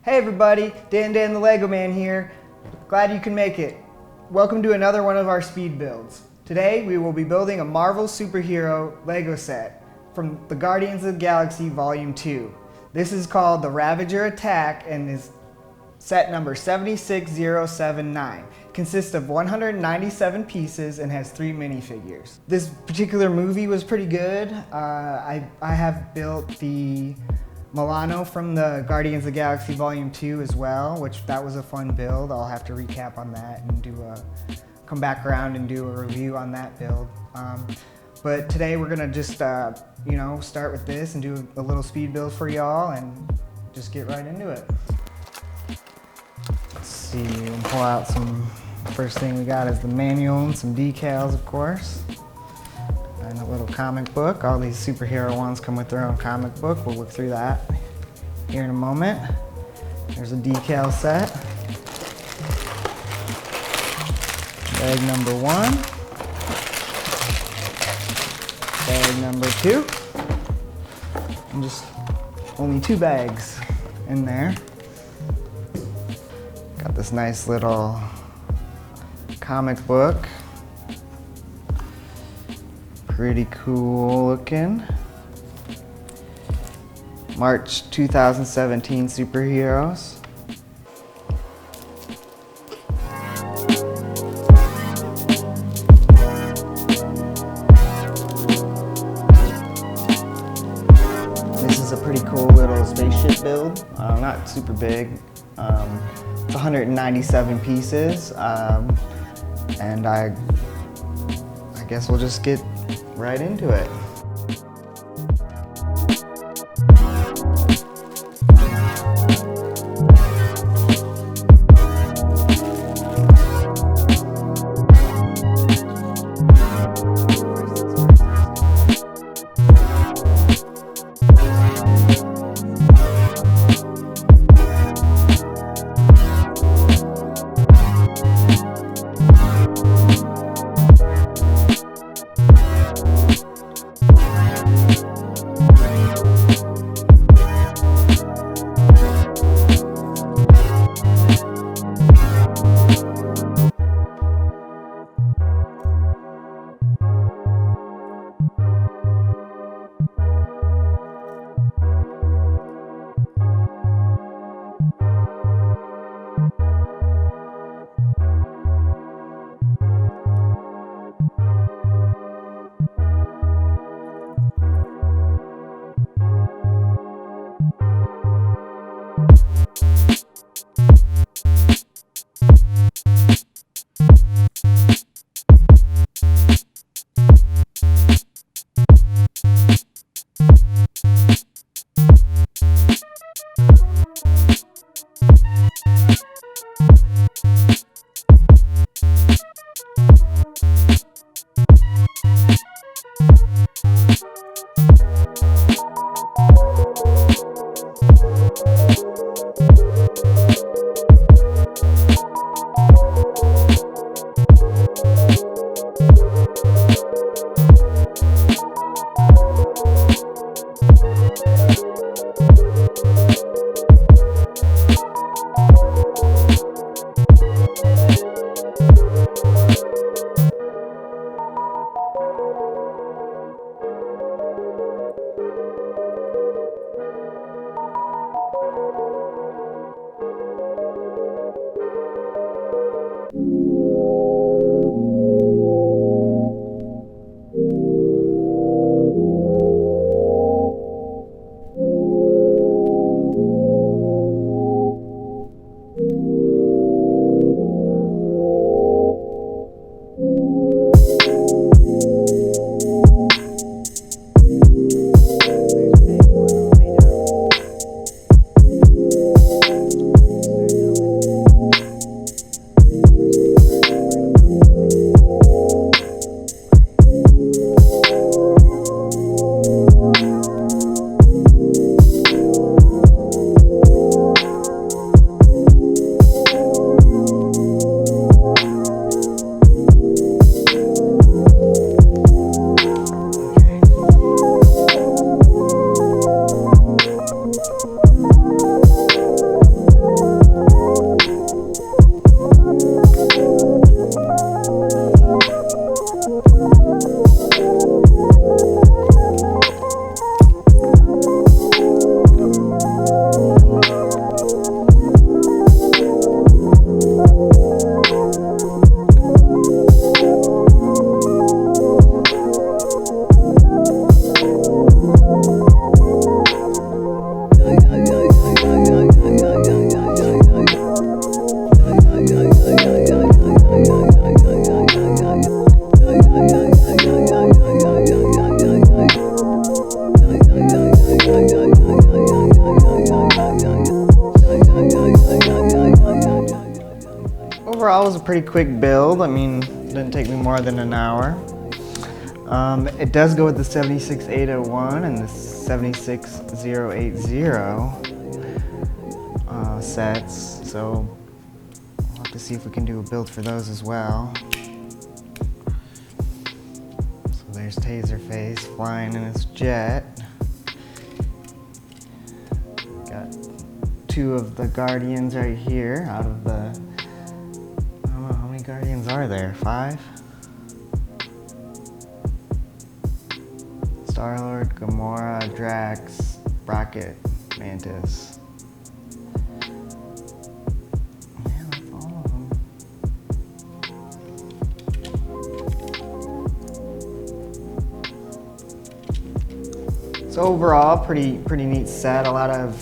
Hey everybody, Dan the Lego Man here. Glad you can make it. Welcome to another one of our speed builds. Today we will be building a Marvel superhero Lego set from the Guardians of the Galaxy Volume 2. This is called the Ravager Attack and is set number 76079. Consists of 197 pieces and has 3 minifigures. This particular movie was pretty good. I have built the Milano from the Guardians of the Galaxy Volume 2 as well, which that was a fun build. I'll have to recap on that and come back around and do a review on that build. But today we're gonna just start with this and do a little speed build for y'all and just get right into it. Let's see, we'll pull out some, first thing we got is the manual and some decals, of course. And a little comic book. All these superhero ones come with their own comic book. We'll look through that here in a moment. There's a decal set. Bag number 1. Bag number 2. And just only 2 bags in there. Got this nice little comic book. Pretty cool looking. March 2017 superheroes. This is a pretty cool little spaceship build. Not super big. It's 197 pieces. And I guess we'll just get right into it. was a pretty quick build. I mean, it didn't take me more than an hour. It does go with the 76801 and the 76080 sets, so we'll have to see if we can do a build for those as well. So there's Taserface flying in his jet. Got two of the Guardians right here out of the, I don't know, how many Guardians are there? 5? Star-Lord, Gamora, Drax, Rocket, Mantis. Yeah, that's all of them. So overall, pretty neat set. A lot of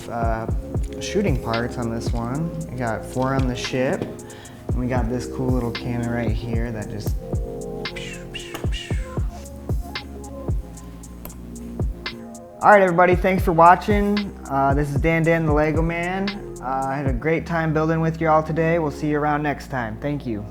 shooting parts on this one. We got 4 on the ship, and we got this cool little cannon right here that just. Alright everybody, thanks for watching. This is Dan the Lego Man. I had a great time building with you all today. We'll see you around next time. Thank you.